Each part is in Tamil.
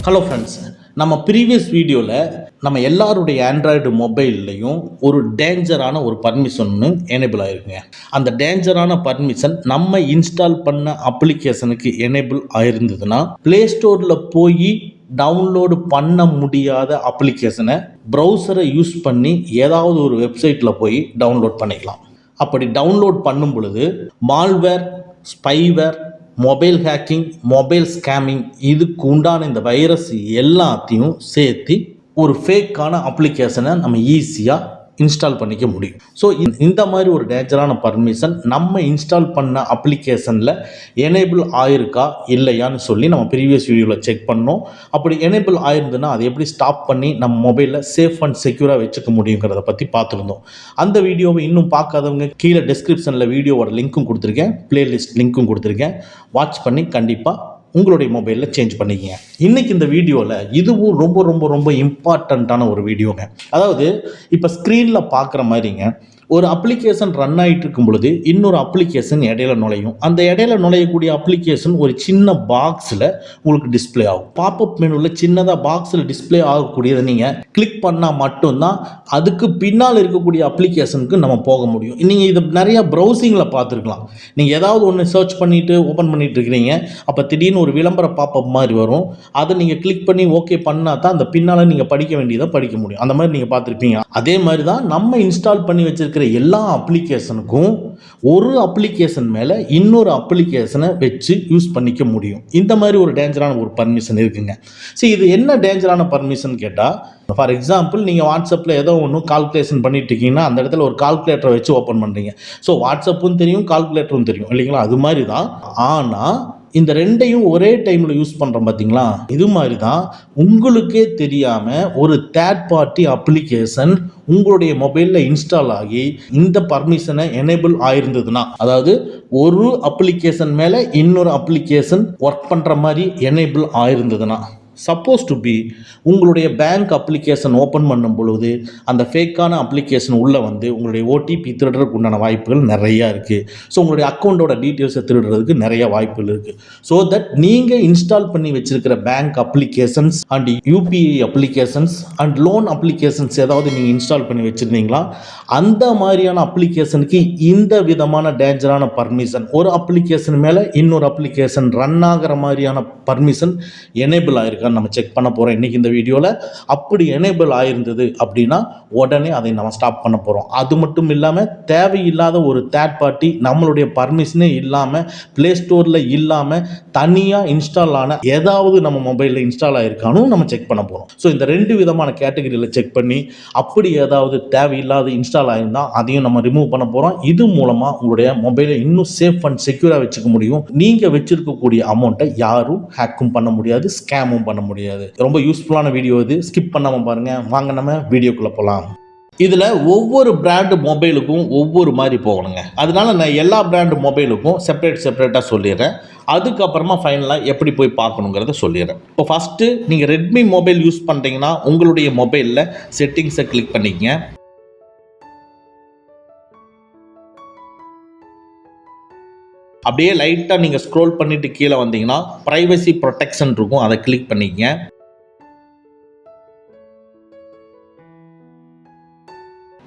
ஹலோ ஃப்ரெண்ட்ஸ், நம்ம ப்ரீவியஸ் வீடியோவில் நம்ம எல்லாருடைய ஆண்ட்ராய்டு மொபைல்லையும் ஒரு டேஞ்சரான ஒரு பர்மிஷன் எனேபிள் ஆகிருக்குங்க. அந்த டேஞ்சரான பர்மிஷன் நம்ம இன்ஸ்டால் பண்ண அப்ளிகேஷனுக்கு எனேபிள் ஆயிருந்ததுன்னா ப்ளே ஸ்டோரில் போய் டவுன்லோடு பண்ண முடியாத அப்ளிகேஷனை ப்ரௌசரை யூஸ் பண்ணி ஏதாவது ஒரு வெப்சைட்டில் போய் டவுன்லோட் பண்ணிக்கலாம். அப்படி டவுன்லோட் பண்ணும் பொழுது malware, spyware, mobile hacking, mobile scamming இதுக்கு உண்டான இந்த வைரஸ் எல்லாத்தையும் சேர்த்து ஒரு ஃபேக்கான அப்ளிகேஷனை நம்ம ஈஸியாக இன்ஸ்டால் பண்ணிக்க முடியும். ஸோ இந்த மாதிரி ஒரு டேஞ்சரான பர்மிஷன் நம்ம இன்ஸ்டால் பண்ண அப்ளிகேஷனில் எனேபிள் ஆயிருக்கா இல்லையான்னு சொல்லி நம்ம ப்ரீவியஸ் வீடியோவில் செக் பண்ணோம். அப்படி எனேபிள் ஆயிருந்ததுன்னா அதை எப்படி ஸ்டாப் பண்ணி நம்ம மொபைலில் சேஃப் அண்ட் செக்யூராக வச்சுக்க முடியுங்கிறத பற்றி பார்த்துருந்தோம். அந்த வீடியோவை இன்னும் பார்க்காதவங்க கீழே டிஸ்கிரிப்ஷனில் வீடியோவோட லிங்க்கும் கொடுத்துருக்கேன், பிளேலிஸ்ட் லிங்க்கும் கொடுத்துருக்கேன். வாட்ச் பண்ணி கண்டிப்பாக உங்களுடைய மொபைலில் சேஞ்ச் பண்ணிக்கங்க. இன்றைக்கி இந்த வீடியோவில் இதுவும் ரொம்ப ரொம்ப ரொம்ப இம்பார்ட்டண்ட்டான ஒரு வீடியோங்க. அதாவது இப்போ ஸ்க்ரீனில் பார்க்குற மாதிரிங்க ஒரு அப்ளிகேஷன் ரன் ஆகிட்டு இருக்கும் பொழுது இன்னொரு அப்ளிகேஷன் இடையில நுழையும். அந்த இடையில நுழையக்கூடிய அப்ளிகேஷன் ஒரு சின்ன பாக்ஸில் உங்களுக்கு டிஸ்பிளே ஆகும். பாப்அப் மெனுவில் சின்னதாக பாக்ஸில் டிஸ்பிளே ஆகக்கூடியதை நீங்கள் கிளிக் பண்ணால் மட்டும்தான் அதுக்கு பின்னால் இருக்கக்கூடிய அப்ளிகேஷனுக்கு நம்ம போக முடியும். நீங்கள் இதை நிறையா ப்ரௌசிங்கில் பார்த்துருக்கலாம். நீங்கள் ஏதாவது ஒன்று சர்ச் பண்ணிவிட்டு ஓப்பன் பண்ணிட்டு இருக்கிறீங்க, அப்போ திடீர்னு ஒரு விளம்பர பாப்அப் மாதிரி வரும். அதை நீங்கள் கிளிக் பண்ணி ஓகே பண்ணால் தான் அந்த பின்னால் நீங்கள் படிக்க வேண்டியதை படிக்க முடியும். அந்த மாதிரி நீங்கள் பார்த்துருப்பீங்க. அதே மாதிரி தான் நம்ம இன்ஸ்டால் பண்ணி வச்சிருக்க எல்லா அப்ளிகேஷனுக்கும் ஒரு அப்ளிகேஷன் மேலே இன்னொரு அப்ளிகேஷனை வச்சு யூஸ் பண்ணிக்க முடியும். இந்த மாதிரி ஒரு டேஞ்சரான ஒரு பர்மிஷன் இருக்குங்க. சரி, இது என்ன டேஞ்சரான பர்மிஷன் கேட்டால், ஃபார் எக்ஸாம்பிள் நீங்கள் வாட்ஸ்அப்பில் ஏதோ ஒன்று கால்குலேஷன் பண்ணிட்டு இருக்கீங்கன்னா அந்த இடத்துல ஒரு கால்குலேட்டரை வச்சு ஓப்பன் பண்ணுறீங்க. ஸோ வாட்ஸ்அப்பும் தெரியும், கால்குலேட்டரும் தெரியும் இல்லைங்களா? அது மாதிரி தான். ஆனால் இந்த ரெண்டையும் ஒரே டைமில் யூஸ் பண்ணுறோம் பார்த்தீங்களா? இது மாதிரி தான் உங்களுக்கே தெரியாமல் ஒரு தேர்ட் பார்ட்டி அப்ளிகேஷன் உங்களுடைய மொபைலில் இன்ஸ்டால் ஆகி இந்த பர்மிஷனை எனேபிள் ஆயிருந்ததுன்னா, அதாவது ஒரு அப்ளிகேஷன் மேலே இன்னொரு அப்ளிகேஷன் ஒர்க் பண்ணுற மாதிரி எனேபிள் ஆயிருந்ததுன்னா, சப்போஸ் டு பி உங்களுடைய பேங்க் அப்ளிகேஷன் ஓப்பன் பண்ணும் பொழுது அந்த ஃபேக்கான அப்ளிகேஷன் உள்ளே வந்து உங்களுடைய ஓடிபி திருடுறதுக்கு உண்டான வாய்ப்புகள் நிறையா இருக்குது. ஸோ உங்களுடைய அக்கௌண்ட்டோட டீட்டெயில்ஸை திருடுறதுக்கு நிறைய வாய்ப்புகள் இருக்குது. ஸோ தட் நீங்கள் இன்ஸ்டால் பண்ணி வச்சிருக்கிற bank applications and UPI applications and loan applications ஏதாவது நீங்கள் இன்ஸ்டால் பண்ணி வச்சுருந்தீங்களா, அந்த மாதிரியான அப்ளிகேஷனுக்கு இந்த விதமான டேஞ்சரான பர்மிஷன், ஒரு அப்ளிகேஷன் மேலே இன்னொரு அப்ளிகேஷன் ரன் ஆகிற மாதிரியான பர்மிஷன் எனேபிள் ஆயிருக்கு நம்ம செக் பண்ண போகிறோம் இன்றைக்கி இந்த வீடியோவில். அப்படி எனேபிள் ஆயிருந்தது அப்படின்னா உடனே அதை நம்ம ஸ்டாப் பண்ண போகிறோம். அது மட்டும் இல்லாமல் தேவையில்லாத ஒரு தேர்ட் பார்ட்டி நம்மளுடைய பர்மிஷனே இல்லாமல் ப்ளே ஸ்டோரில் இல்லாமல் தனியாக இன்ஸ்டால் ஆன ஏதாவது நம்ம மொபைலில் இன்ஸ்டால் ஆகிருக்கானு நம்ம செக் பண்ண போகிறோம். ஸோ இந்த ரெண்டு விதமான கேட்டகரியில் செக் பண்ணி அப்படி ஏதாவது தேவையில்லாத இன்ஸ்டால் ஆகிருந்தால் அதையும் நம்ம ரிமூவ் பண்ண போகிறோம். இது மூலமாக உங்களுடைய மொபைலை இன்னும் சேஃப் அண்ட் செக்யூராக வச்சுக்க முடியும். நீங்கள் வச்சிருக்கக்கூடிய அமௌண்ட்டை யாரும் ஹேக்கும் பண்ண முடியாது, ஸ்கேமும் பண்ண முடியாது. ரொம்ப யூஸ்ஃபுல்லான வீடியோ இது, ஸ்கிப் பண்ணாம பாருங்க. வாங்க நம்ம வீடியோக்குள்ள போலாம். இதுல ஒவ்வொரு பிராண்ட் மொபைலுக்கும் ஒவ்வொரு மாதிரி போகணுங்க. அதனால நான் எல்லா பிராண்ட் மொபைலுக்கும் செப்பரேட்டா சொல்லிடுறேன். அதுக்கப்புறமா ஃபைனலாக எப்படி போய் பார்க்கணுங்கிறத சொல்லிடுறேன். இப்போ ஃபஸ்ட்டு நீங்கள் ரெட்மி மொபைல் யூஸ் பண்ணுறீங்கன்னா உங்களுடைய மொபைலில் செட்டிங்ஸை கிளிக் பண்ணிக்கங்க. அப்படியே லைட்டாக நீங்கள் ஸ்க்ரோல் பண்ணிட்டு கீழே வந்தீங்கன்னா ப்ரைவசி ப்ரொடெக்ஷன் இருக்கும், அதை கிளிக் பண்ணிக்கங்க.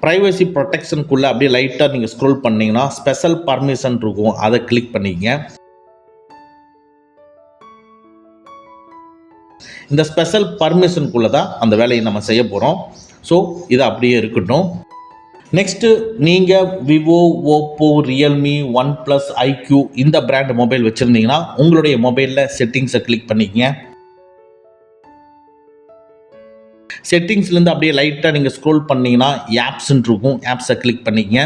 ப்ரைவசி ப்ரொடெக்ஷனுக்குள்ளே அப்படியே லைட்டாக நீங்கள் ஸ்க்ரோல் பண்ணிங்கன்னா ஸ்பெஷல் பர்மிஷன் இருக்கும், அதை கிளிக் பண்ணிக்கங்க. இந்த ஸ்பெஷல் பர்மிஷனுக்குள்ளே தான் அந்த வேலையை நம்ம செய்ய போகிறோம். ஸோ இது அப்படியே இருக்கட்டும். நெக்ஸ்ட்டு நீங்கள் Vivo, Oppo, Realme, OnePlus, iQOO இந்த பிராண்ட் மொபைல் வச்சுருந்தீங்கன்னா உங்களுடைய மொபைலில் செட்டிங்ஸை கிளிக் பண்ணிக்கங்க. செட்டிங்ஸ்லேருந்து அப்படியே லைட்டாக நீங்கள் ஸ்க்ரோல் பண்ணிங்கன்னா ஆப்ஸ்ன்னு இருக்கும், ஆப்ஸை கிளிக் பண்ணிக்கங்க.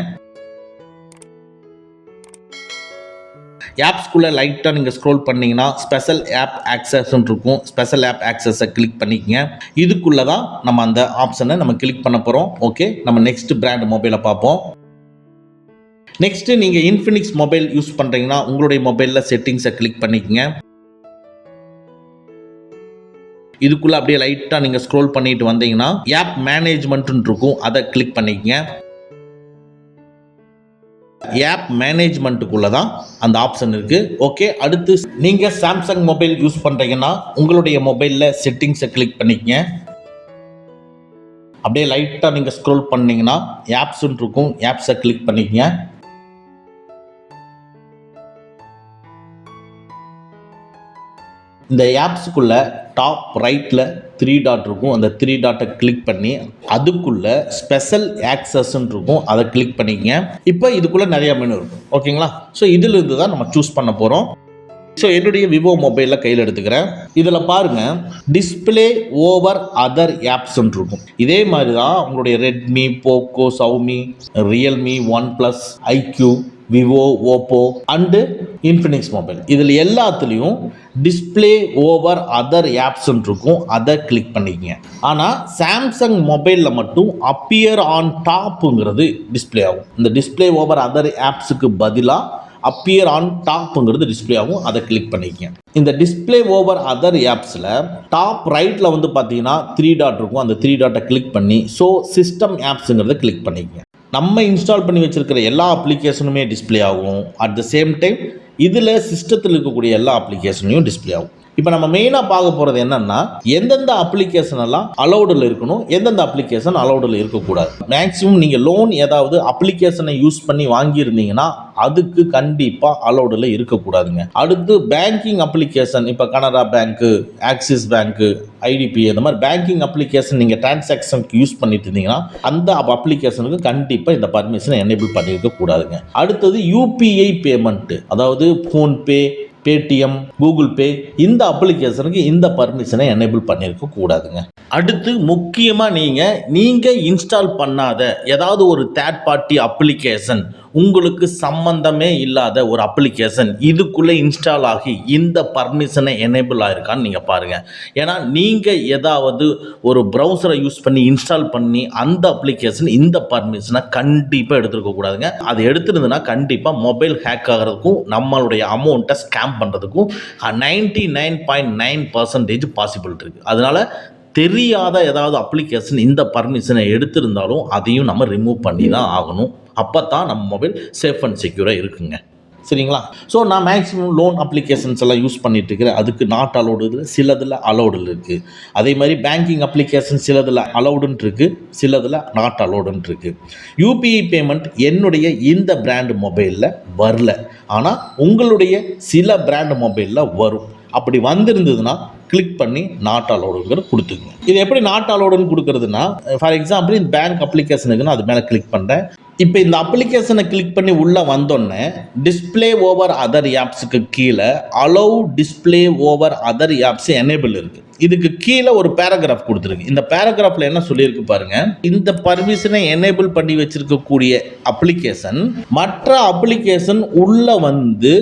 ஆப்ஸ்குள்ளே லைட்டாக நீங்கள் ஸ்க்ரோல் பண்ணிங்கன்னா ஸ்பெஷல் ஆப் ஆக்சஸ்ன்னு இருக்கும், ஸ்பெஷல் ஆப் ஆக்சஸை கிளிக் பண்ணிக்கங்க. இதுக்குள்ளே தான் நம்ம அந்த ஆப்ஷனை நம்ம கிளிக் பண்ண போகிறோம். ஓகே, நம்ம நெக்ஸ்ட் பிராண்ட் மொபைலை பார்ப்போம். நெக்ஸ்ட்டு நீங்கள் இன்ஃபினிக்ஸ் மொபைல் யூஸ் பண்ணுறீங்கன்னா உங்களுடைய மொபைலில் செட்டிங்ஸை கிளிக் பண்ணிக்கங்க. இதுக்குள்ளே அப்படியே லைட்டாக நீங்கள் ஸ்க்ரோல் பண்ணிட்டு வந்தீங்கன்னா ஆப் மேனேஜ்மெண்ட்னு இருக்கும், அதை கிளிக் பண்ணிக்கங்க. ஆப் மேனேஜ்மெண்ட்டுக்குள்ள தான் அந்த ஆப்ஷன் இருக்கு. ஓகே, அடுத்து நீங்க சாம்சங் மொபைல் யூஸ் பண்றீங்கன்னா உங்களுடைய மொபைல்ல செட்டிங்ஸை கிளிக் பண்ணிக்கங்க. அப்படியே லைட்டா நீங்க ஸ்க்ரோல் பண்ணீங்கன்னா ஆப்ஸ் இருக்கும், ஆப்ஸை கிளிக் பண்ணிக்கங்க. இந்த ஆப்ஸுக்குள்ள டாப் ரைட்டில் 3 டாட் இருக்கும். அந்த 3 டாட்டை கிளிக் பண்ணி அதுக்குள்ள ஸ்பெஷல் ஆக்சஸ்ன்னு இருக்கும், அதை கிளிக் பண்ணிக்கங்க. இப்போ இதுக்குள்ளே நிறைய மெனு இருக்கும். ஓகேங்களா? ஸோ இதிலிருந்து தான் நம்ம சூஸ் பண்ண போகிறோம். ஸோ என்னுடைய விவோ மொபைலில் கையில் எடுத்துக்கிறேன். இதில் பாருங்கள், டிஸ்பிளே ஓவர் அதர் ஆப்ஸ்ன்னு இருக்கும். இதே மாதிரி தான் உங்களுடைய Redmi, Poco, Xiaomi, Realme, OnePlus, iQOO, Vivo, Oppo and Infinix mobile, இதில் எல்லாத்துலேயும் டிஸ்பிளே ஓவர் அதர் ஆப்ஸ்ன்னு இருக்கும், அதை கிளிக் பண்ணிக்கங்க. ஆனால் சாம்சங் மொபைலில் மட்டும் அப்பியர் ஆன் டாப்புங்கிறது டிஸ்பிளே ஆகும். இந்த டிஸ்பிளே ஓவர் அதர் ஆப்ஸுக்கு பதிலாக அப்பியர் ஆன் டாப்ங்கிறது டிஸ்பிளே ஆகும், அதை கிளிக் பண்ணிக்கங்க. இந்த டிஸ்பிளே ஓவர் அதர் ஆப்ஸில் டாப் ரைட்டில் வந்து பார்த்தீங்கன்னா 3 டாட் இருக்கும். அந்த 3 டாட்டை கிளிக் பண்ணி ஸோ சிஸ்டம் ஆப்ஸுங்கிறத கிளிக் பண்ணிக்கங்க. நம்ம இன்ஸ்டால் பண்ணி வச்சிருக்கிற எல்லா அப்ளிகேஷனுமே டிஸ்பிளே ஆகும். அட் த சேம் டைம் இதில் சிஸ்டத்தில் இருக்கக்கூடிய எல்லா அப்ளிகேஷனையும் டிஸ்பிளே ஆகும். இப்போ நம்ம மெயினாக பார்க்க போகிறது என்னன்னா, எந்தெந்த அப்ளிகேஷன் எல்லாம் அலௌடில் இருக்கணும், எந்தெந்த அப்ளிகேஷன் அலௌடில் இருக்கக்கூடாது. மேக்ஸிமம் நீங்கள் லோன் ஏதாவது அப்ளிகேஷனை யூஸ் பண்ணி வாங்கியிருந்தீங்கன்னா அதுக்கு கண்டிப்பாக அலௌடில் இருக்கக்கூடாதுங்க. அடுத்து பேங்கிங் அப்ளிகேஷன், இப்போ கனரா பேங்க்கு, ஆக்சிஸ் பேங்க்கு, ஐடிபி, இந்த மாதிரி பேங்கிங் அப்ளிகேஷன் நீங்கள் டிரான்சாக்ஷனுக்கு யூஸ் பண்ணிட்டு இருந்தீங்கன்னா அந்த அப்ளிகேஷனுக்கு கண்டிப்பாக இந்த பர்மிஷனை எனேபிள் பண்ணியிருக்க கூடாதுங்க. அடுத்தது யூபிஐ பேமெண்ட்டு, அதாவது ஃபோன்பே, பேடிஎம், கூகுள் பே, இந்த அப்ளிகேஷனுக்கு இந்த பர்மிஷனை எனேபிள் பண்ணியிருக்க கூடாதுங்க. அடுத்து முக்கியமாக நீங்கள் இன்ஸ்டால் பண்ணாத ஏதாவது ஒரு தேர்ட் பார்ட்டி அப்ளிகேஷன், உங்களுக்கு சம்பந்தமே இல்லாத ஒரு அப்ளிகேஷன் இதுக்குள்ளே இன்ஸ்டால் ஆகி இந்த பர்மிஷனை எனேபிள் ஆகிருக்கான்னு நீங்கள் பாருங்கள். ஏன்னா நீங்கள் ஏதாவது ஒரு ப்ரௌசரை யூஸ் பண்ணி இன்ஸ்டால் பண்ணி அந்த அப்ளிகேஷன் இந்த பர்மிஷனை கண்டிப்பாக எடுத்துருக்க கூடாதுங்க. அது எடுத்துருந்துன்னா கண்டிப்பாக மொபைல் ஹேக் ஆகிறதுக்கும் நம்மளுடைய அமௌண்ட்டை ஸ்கேம் பண்ணுறதுக்கும் 99.9% பாசிபிலிட்டி இருக்குது. அதனால் தெரியாத ஏதாவது அப்ளிகேஷன் இந்த பர்மிஷனை எடுத்திருந்தாலும் அதையும் நம்ம ரிமூவ் பண்ணி தான் ஆகணும். அப்போ தான் நம்ம மொபைல் சேஃப் அண்ட் செக்யூராக இருக்குங்க. சரிங்களா? ஸோ நான் மேக்ஸிமம் லோன் அப்ளிகேஷன்ஸ் எல்லாம் யூஸ் பண்ணிட்டு இருக்கிறேன். அதுக்கு நாட் அலௌடு, சிலதில் அலௌடில் இருக்குது. அதே மாதிரி பேங்கிங் அப்ளிகேஷன் சிலதில் அலௌடுன்னு இருக்குது, சிலதில் நாட் அலௌடுன்னு இருக்குது. யூபிஐ பேமெண்ட் என்னுடைய இந்த பிராண்ட் மொபைலில் வரல, ஆனால் உங்களுடைய சில பிராண்ட் மொபைலில் வரும். அப்படி வந்திருந்ததுன்னா கிளிக் பண்ணி நாட் அலௌடுங்கிற கொடுத்துக்குங்க. இது எப்படி நாட் அலௌடுன்னு கொடுக்குறதுன்னா, ஃபார் எக்ஸாம்பிள் இந்த பேங்க் அப்ளிகேஷனுக்கு நான் அது மேலே கிளிக் பண்ணுறேன். இப்போ இந்த அப்ளிகேஷனை கிளிக் பண்ணி உள்ளே வந்தோடனே டிஸ்பிளே ஓவர் அதர் ஆப்ஸுக்கு கீழே allow display over other apps enable இருக்குது. இதுக்கு கீழே ஒரு பேராகிராஃப் கொடுத்துருக்கு. இந்த பேராகிராஃபில் என்ன சொல்லியிருக்கு பாருங்க, இந்த பர்மிஷனை எனேபிள் பண்ணி வச்சிருக்கக்கூடிய அப்ளிகேஷன் மற்ற அப்ளிகேஷன் உள்ளே வந்து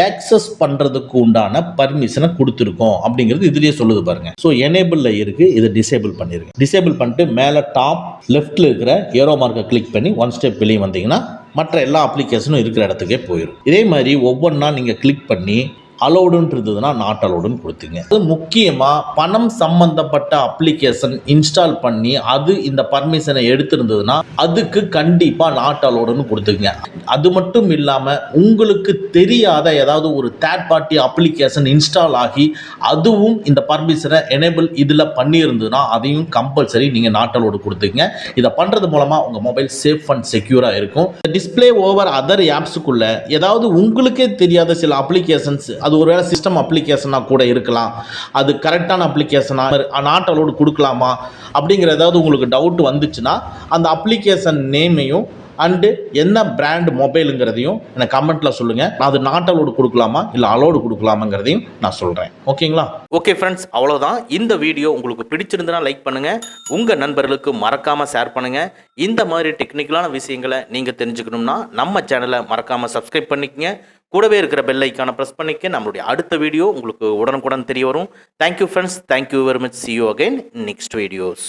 ஆக்சஸ் பண்ணுறதுக்கு உண்டான பர்மிஷனை கொடுத்துருக்கோம் அப்படிங்கிறது இதுலேயே சொல்லுது பாருங்க. ஸோ எனேபிளில் இருக்குது, இதை டிசேபிள் பண்ணிடுங்க. டிசேபிள் பண்ணிட்டு மேலே டாப் லெஃப்டில் இருக்கிற ஏரோ மார்க்கை கிளிக் பண்ணி 1 ஸ்டெப் வெளியே வந்தீங்கன்னா மற்ற எல்லா அப்ளிகேஷனும் இருக்கிற இடத்துக்கே போயிடும். இதே மாதிரி ஒவ்வொன்றா நீங்கள் கிளிக் பண்ணி அலௌடுன்னு இருந்ததுன்னா நாட் அலௌடுன்னு கொடுத்துங்க. அது முக்கியமாக பணம் சம்பந்தப்பட்ட அப்ளிகேஷன் இன்ஸ்டால் பண்ணி அது இந்த பர்மிஷனை எடுத்திருந்ததுன்னா அதுக்கு கண்டிப்பாக நாட் அலௌடுன்னு கொடுத்துங்க. அது மட்டும் இல்லாமல் உங்களுக்கு தெரியாத ஏதாவது ஒரு தேர்ட் பார்ட்டி அப்ளிகேஷன் இன்ஸ்டால் ஆகி அதுவும் இந்த பர்மிஷனை எனேபிள் இதில் பண்ணியிருந்ததுன்னா அதையும் கம்பல்சரி நீங்கள் நாட் அலௌடு கொடுத்துங்க. இதை பண்ணுறது மூலமாக உங்கள் மொபைல் சேஃப் அண்ட் செக்யூராக இருக்கும். டிஸ்பிளே ஓவர் அதர் ஆப்ஸுக்குள்ள ஏதாவது உங்களுக்கே தெரியாத சில அப்ளிகேஷன்ஸ், அது ஒருவேளை சிஸ்டம் அப்ளிகேஷனாக கூட இருக்கலாம், அது கரெக்டான அப்ளிகேஷனாக நாட் அலௌடு கொடுக்கலாமா அப்படிங்கிற ஏதாவது உங்களுக்கு டவுட் வந்துச்சுன்னா அந்த அப்ளிகேஷன் நேமையும் அண்டு என்ன பிராண்ட் மொபைலுங்கிறதையும் எனக்கு கமெண்ட்டில் சொல்லுங்கள். அது நாட் அலௌடு கொடுக்கலாமா இல்லை அலௌடு கொடுக்கலாமாங்கிறதையும் நான் சொல்கிறேன். ஓகேங்களா? ஓகே ஃப்ரெண்ட்ஸ், அவ்வளோதான். இந்த வீடியோ உங்களுக்கு பிடிச்சிருந்தனா லைக் பண்ணுங்கள், உங்கள் நண்பர்களுக்கு மறக்காமல் ஷேர் பண்ணுங்கள். இந்த மாதிரி டெக்னிக்கலான விஷயங்களை நீங்கள் தெரிஞ்சுக்கணும்னா நம்ம சேனலை மறக்காமல் சப்ஸ்கிரைப் பண்ணிக்கங்க. கூடவே இருக்கிற பெல் ஐக்கானை ப்ரெஸ் பண்ணிக்க. நம்மளுடைய அடுத்த வீடியோ உங்களுக்கு உடனுக்குடன் தெரிய வரும். Thank you friends, thank you very much. see you again next videos.